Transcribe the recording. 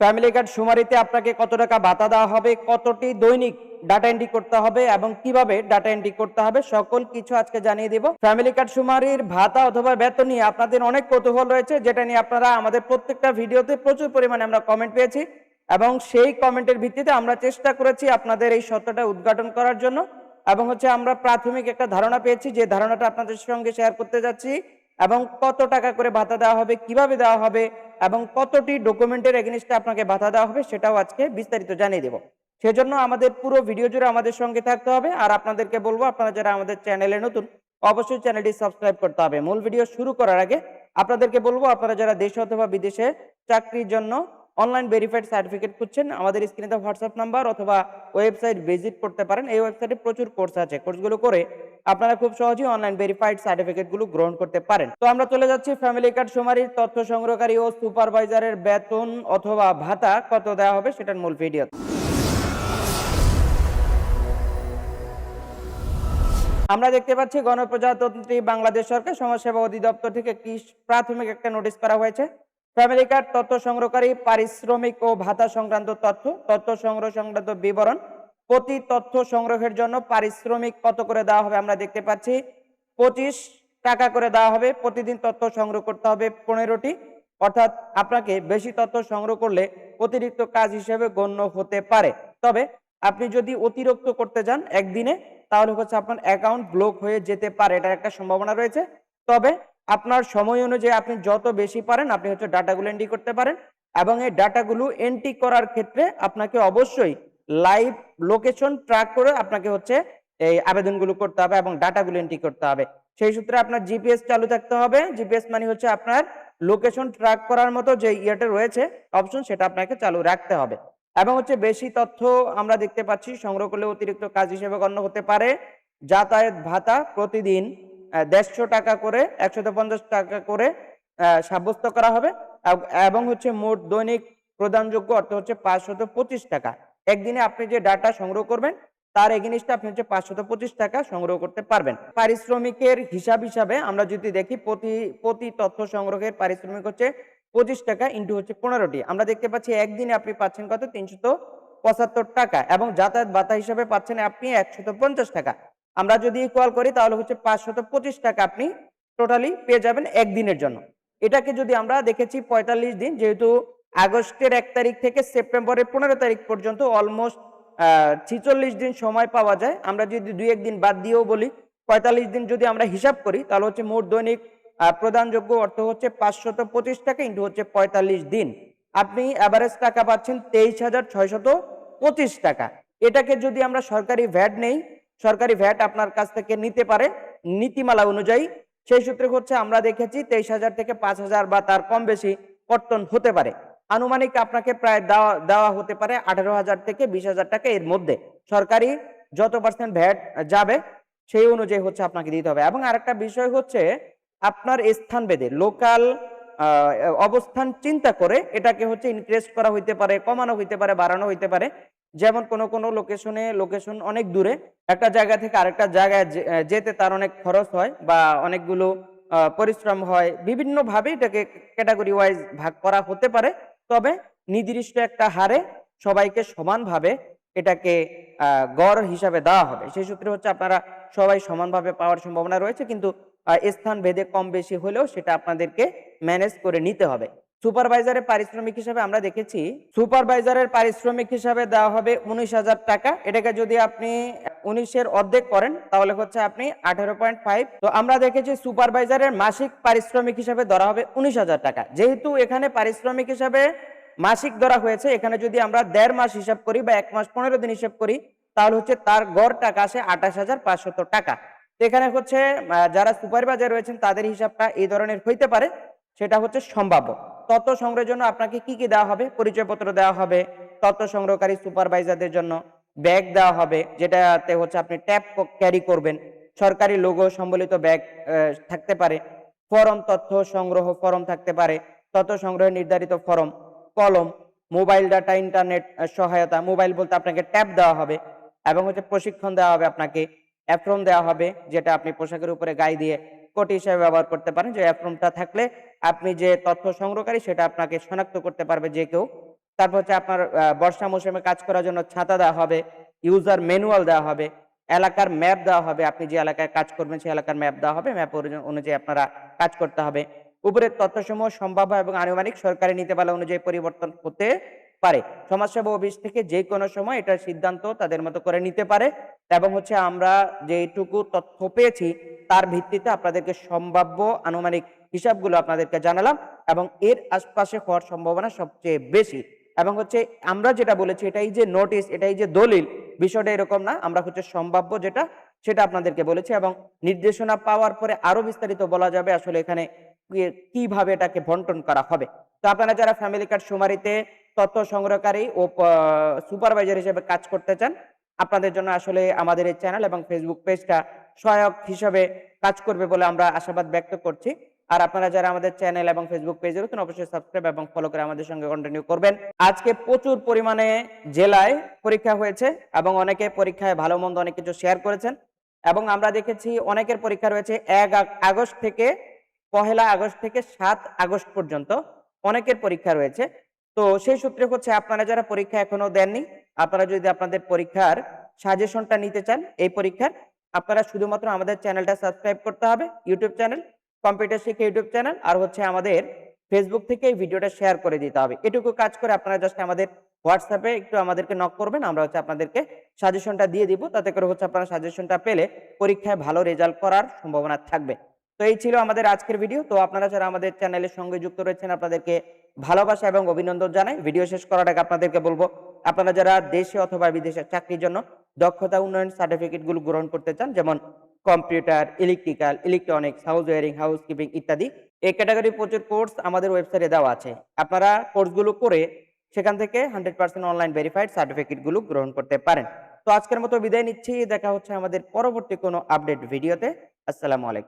Family card শুমারিতে আপনাকে কত টাকা ভাতা দেওয়া হবে, কতটি দৈনিক ডাটা এন্ট্রি করতে হবে এবং কিভাবে ডাটা এন্ট্রি করতে হবে সকল কিছু আজকে জানিয়ে দেব। ফ্যামিলি কার্ড শুমারির ভাতা অথবা বেতন নিয়ে আপনাদের অনেক কৌতূহল রয়েছে, যেটা নিয়ে আপনারা আমাদের প্রত্যেকটা ভিডিওতে প্রচুর পরিমাণে আমরা কমেন্ট পেয়েছি এবং সেই কমেন্টের ভিত্তিতে আমরা চেষ্টা করেছি আপনাদের এই সত্যটা উদ্ঘাটন করার জন্য এবং আমরা প্রাথমিক একটা ধারণা পেয়েছি, যে ধারণাটা আপনাদের সঙ্গে শেয়ার করতে যাচ্ছি। এবং কত টাকা করে ভাতা দেওয়া হবে, কিভাবে দেওয়া হবে এবং কতটি ডকুমেন্টের এগেইনস্টে আপনাকে ভাতা দেওয়া হবে সেটাও আজকে বিস্তারিত জানিয়ে দেব। সেজন্য আমাদের পুরো ভিডিও জুড়ে আমাদের সঙ্গে থাকতে হবে। আর আপনাদেরকে বলবো, আপনারা যারা আমাদের চ্যানেলে নতুন অবশ্যই চ্যানেলটি সাবস্ক্রাইব করতে হবে। মূল ভিডিও শুরু করার আগে আপনাদেরকে বলবো, আপনারা যারা দেশে অথবা বিদেশে চাকরির জন্য অনলাইন ভেরিফাইড সার্টিফিকেট খুঁজছেন, আমাদের স্ক্রিনে দেওয়া হোয়াটসঅ্যাপ নাম্বার অথবা ওয়েবসাইট ভিজিট করতে পারেন। এই ওয়েবসাইটে প্রচুর কোর্স আছে, কোর্সগুলো করে আপনারা খুব সহজেই অনলাইন ভেরিফাইড সার্টিফিকেটগুলো গ্রহণ করতে পারেন। তো আমরা চলে যাচ্ছি ফ্যামিলি কার্ড শুমারির তথ্য সংগ্রহকারী ও সুপারভাইজারের বেতন অথবা ভাতা কত দেওয়া হবে সেটার মূল ভিডিও। আমরা দেখতে পাচ্ছি গণপ্রজাতন্ত্রী বাংলাদেশ সরকার সমাজসেবা অধিদপ্তর থেকে একটি প্রাথমিক একটা নোটিশ করা হয়েছে। ফ্যামিলি কার্ড তথ্য সংগ্রহকারী পারিশ্রমিক ও ভাতা সংক্রান্ত তথ্য সংগ্রহ সংক্রান্ত বিবরণ। প্রতি তথ্য সংগ্রহের জন্য পারিশ্রমিক কত করে দেওয়া হবে আমরা দেখতে পাচ্ছি 25 টাকা করে দেওয়া হবে। প্রতিদিন তথ্য সংগ্রহ করতে হবে 15টি, অর্থাৎ আপনাকে বেশি তথ্য সংগ্রহ করলে অতিরিক্ত কাজ হিসেবে গণ্য হতে পারে। তবে আপনি যদি অতিরিক্ত করতে যান একদিনে, তাহলে আপনার অ্যাকাউন্ট ব্লক হয়ে যেতে পারে, এটার একটা সম্ভাবনা রয়েছে। তবে আপনার সময় অনুযায়ী আপনি যত বেশি পারেন আপনি ডাটাগুলো এন্ট্রি করতে পারেন এবং এই ডাটাগুলো এন্ট্রি করার ক্ষেত্রে আপনাকে অবশ্যই লাইভ লোকেশন ট্র্যাক করে আপনাকে এই আবেদনগুলো করতে হবে এবং ডাটাগুলো এন্ট্রি করতে হবে। সেই সূত্রে আপনার জিপিএস চালু থাকতে হবে। জিপিএস মানে আপনার লোকেশন ট্র্যাক করার মতো যে ইয়েটা রয়েছে অপশন, সেটা আপনাকে চালু রাখতে হবে। এবং বেশি তথ্য আমরা দেখতে পাচ্ছি সংগ্রহ করলে অতিরিক্ত কাজ হিসেবে গণ্য হতে পারে। যাতায়াত ভাতা প্রতিদিন 150 টাকা করে 150 টাকা করে সাব্যস্ত করা হবে এবং মোট দৈনিক প্রদানযোগ্য অর্থ 525 টাকা। একদিনে আপনি যে ডাটা সংগ্রহ করবেন তার এগেইনস্টে আপনি 525 টাকা সংগ্রহ করতে পারবেন। পারিশ্রমিকের হিসাবে আমরা যদি দেখি, প্রতি তথ্য সংগ্রহের পারিশ্রমিক 25 টাকা ইন্টু 15টি। আমরা দেখতে পাচ্ছি একদিনে আপনি পাচ্ছেন কত 375 টাকা এবং যাতায়াত ভাতা হিসাবে পাচ্ছেন আপনি 150 টাকা। আমরা যদি ইকুয়াল করি তাহলে 525 টাকা আপনি টোটালি পেয়ে যাবেন একদিনের জন্য। এটাকে যদি আমরা দেখেছি 45 দিন, যেহেতু আগস্টের 1 তারিখ থেকে সেপ্টেম্বরের 15 তারিখ পর্যন্ত অলমোস্ট 46 দিন সময় পাওয়া যায়। আমরা যদি 2-1 দিন বাদ দিয়েও বলি 45 দিন যদি আমরা হিসাব করি, তাহলে মোট দৈনিক প্রদানযোগ্য অর্থ 525 টাকা ইন্টু 45 দিন। আপনি এভারেজ টাকা পাচ্ছেন 23,625 টাকা। এটাকে যদি আমরা সরকারি ভ্যাট নেই, সরকারি ভ্যাট আপনার কাছ থেকে নিতে পারে নীতিমালা অনুযায়ী। সেই সূত্রে আমরা দেখেছি 23,000 থেকে 5,000 বা তার কম বেশি কর্তন হতে পারে। আনুমানিক আপনাকে প্রায় দেওয়া হতে পারে 18,000 থেকে 20,000 টাকা এর মধ্যে। সরকারি যত পার্সেন্ট ভ্যাট যাবে সেই অনুযায়ী আপনাকে দিতে হবে। এবং আরেকটা বিষয় আপনার স্থান ভেদে লোকাল অবস্থান চিন্তা করে এটাকে ইনক্রিজ করা হইতে পারে, কমানো হইতে পারে, বাড়ানো হইতে পারে। যেমন কোন লোকেশন অনেক দূরে, একটা জায়গা থেকে আরেকটা জায়গায় যেতে তার অনেক খরচ হয় বা অনেকগুলো পরিশ্রম হয়, বিভিন্ন ভাবে এটাকে ক্যাটাগরি ওয়াইজ ভাগ করা হতে পারে। তবে নির্দিষ্ট একটা হারে সবাইকে সমানভাবে এটাকে গড় হিসাবে দেওয়া হবে। সেই সূত্রে আপনারা সবাই সমানভাবে পাওয়ার সম্ভাবনা রয়েছে, কিন্তু স্থান ভেদে কম বেশি হলেও সেটা আপনাদেরকে ম্যানেজ করে নিতে হবে। সুপারভাইজারের পারিশ্রমিক হিসাবে আমরা দেখেছি, সুপারভাইজারের পারিশ্রমিক হিসাবে দেওয়া হবে 19,000 টাকা। এটাকে যদি আপনি 19-এর অর্ধেক করেন তাহলে আপনি 18.5। তো আমরা দেখেছি সুপারভাইজারের মাসিক পারিশ্রমিক হিসাবে ধরা হবে 19,000 টাকা। যেহেতু এখানে পারিশ্রমিক হিসাবে মাসিক ধরা হয়েছে, এখানে যদি আমরা 1.5 মাস হিসাব করি বা 1 মাস 15 দিন হিসাব করি, তাহলে তার গড় টাকা আসে 28,500 টাকা। তো এখানে যারা সুপারভাইজার রয়েছেন তাদের হিসাবটা এই ধরনের হইতে পারে, সেটা সম্ভাব্য। তথ্য সংগ্রহের জন্য আপনাকে কি দেওয়া হবে? পরিচয়পত্র দেওয়া হবে। তথ্য সংগ্রহকারী সুপারভাইজারদের জন্য ব্যাগ দেওয়া হবে, যেটাতে আপনি ট্যাব ক্যারি করবেন। সরকারি লোগো সম্বলিত ব্যাগ থাকতে পারে। তথ্য সংগ্রহ ফরম থাকতে পারে। তথ্য সংগ্রহের নির্ধারিত ফরম, কলম, মোবাইল ডাটা, ইন্টারনেট সহায়তা। মোবাইল বলতে আপনাকে ট্যাব দেওয়া হবে এবং প্রশিক্ষণ দেওয়া হবে, আপনাকে অ্যাপ্রন দেওয়া হবে, যেটা আপনি পোশাকের উপরে গায়ে দিয়ে কোট হিসেবে ব্যবহার করতে পারেন। যে অ্যাপ্রনটা থাকলে আপনি যে তথ্য সংগ্রহকারী সেটা আপনাকে শনাক্ত করতে পারবে যে কেউ। তারপর হচ্ছে আপনার বর্ষা মৌসুমে কাজ করার জন্য ছাতা দেওয়া হবে, ইউজার ম্যানুয়াল দেওয়া হবে, এলাকার ম্যাপ দেওয়া হবে। আপনি যে এলাকায় কাজ করবেন সেই এলাকার ম্যাপ দেওয়া হবে। ম্যাপ অনুযায়ী আপনারা কাজ করতে হবে। উপরের তথ্যসমূহ সম্ভাব্য এবং আনুমানিক সরকারি নীতিমালা অনুযায়ী পরিবর্তন হতে পারে। সমাজসেবা অফিস থেকে যে কোনো সময় এটার সিদ্ধান্ত তাদের মতো করে নিতে পারে এবং হচ্ছে আমরা যেটুকু তথ্য পেয়েছি তার ভিত্তিতে আপনাদেরকে সম্ভাব্য আনুমানিক হিসাবগুলো আপনাদেরকে জানালাম এবং এর আশপাশে হওয়ার সম্ভাবনা সবচেয়ে বেশি। এবং হচ্ছে আমরা যেটা বলেছি এটাই যে নোটিশ, এটাই যে দলিল, বিষয়টা এরকম না। আমরা হচ্ছে সম্ভাব্য যেটা সেটা আপনাদেরকে বলেছি এবং নির্দেশনা পাওয়ার পরে আরো বিস্তারিত বলা যাবে আসলে এখানে কিভাবে এটাকে বন্টন করা হবে। তো আপনারা যারা ফ্যামিলি কার্ড শুমারিতে তথ্য সংগ্রহকারী ও সুপারভাইজার হিসেবে কাজ করতে চান, আপনাদের জন্য আসলে আমাদের এই চ্যানেল এবং ফেসবুক পেজটা সহায়ক হিসেবে কাজ করবে বলে আমরা আশাবাদ ব্যক্ত করছি। আর আপনারা যারা আমাদের চ্যানেল এবং ফেসবুক পেজে রয়েছেন অবশ্যই সাবস্ক্রাইব এবং ফলো করে আমাদের সঙ্গে কন্টিনিউ করবেন। আজকে প্রচুর পরিমাণে জেলায় পরীক্ষা হয়েছে এবং অনেকে পরীক্ষায় ভালো মন্দ অনেক কিছু শেয়ার করেছেন এবং আমরা দেখেছি অনেকের পরীক্ষা রয়েছে 1 আগস্ট থেকে 1 আগস্ট থেকে 7 আগস্ট পর্যন্ত অনেকের পরীক্ষা রয়েছে। তো সেই সূত্রে হচ্ছে আপনারা যারা পরীক্ষা এখনো দেননি, আপনারা যদি আপনাদের পরীক্ষার সাজেশনটা নিতে চান এই পরীক্ষার, আপনারা শুধুমাত্র আমাদের চ্যানেলটা সাবস্ক্রাইব করতে হবে, ইউটিউব চ্যানেল কম্পিউটার শিক্ষা ইউটিউব চ্যানেল, আর হচ্ছে আমাদের ফেসবুক থেকে এই ভিডিওটা শেয়ার করে দিতে হবে। এটুকু কাজ করে আপনারা জাস্ট আমাদের হোয়াটসঅ্যাপে একটু আমাদেরকে নক করবেন, আমরা হচ্ছে আপনাদেরকে সাজেশনটা দিয়ে দিব। তাতে করে হচ্ছে আপনারা সাজেশনটা পেলে পরীক্ষায় ভালো রেজাল্ট করার সম্ভাবনা থাকবে। তো এই ছিল আমাদের আজকের ভিডিও। তো আপনারা যারা আমাদের চ্যানেলের সঙ্গে যুক্ত রয়েছেন আপনাদেরকে ভালোবাসা এবং অভিনন্দন জানাই। ভিডিও শেষ করার আগে আপনাদেরকে বলবো, আপনারা যারা দেশে অথবা বিদেশে চাকরির জন্য দক্ষতা উন্নয়ন সার্টিফিকেট গুলো গ্রহণ করতে চান, যেমন computer, electrical, electronics, house wiring, housekeeping ইত্যাদি, এই ক্যাটাগরি প্রচুর কোর্স আমাদের ওয়েবসাইটে দেওয়া আছে। আপনারা কোর্সগুলো করে সেখান থেকে 100% অনলাইন ভেরিফাইড সার্টিফিকেট গুলো গ্রহণ করতে পারেন। তো আজকের মতো বিদায় নিচ্ছি। দেখা হচ্ছে আমাদের পরবর্তী কোনো আপডেট ভিডিওতে। আসসালামু আলাইকুম।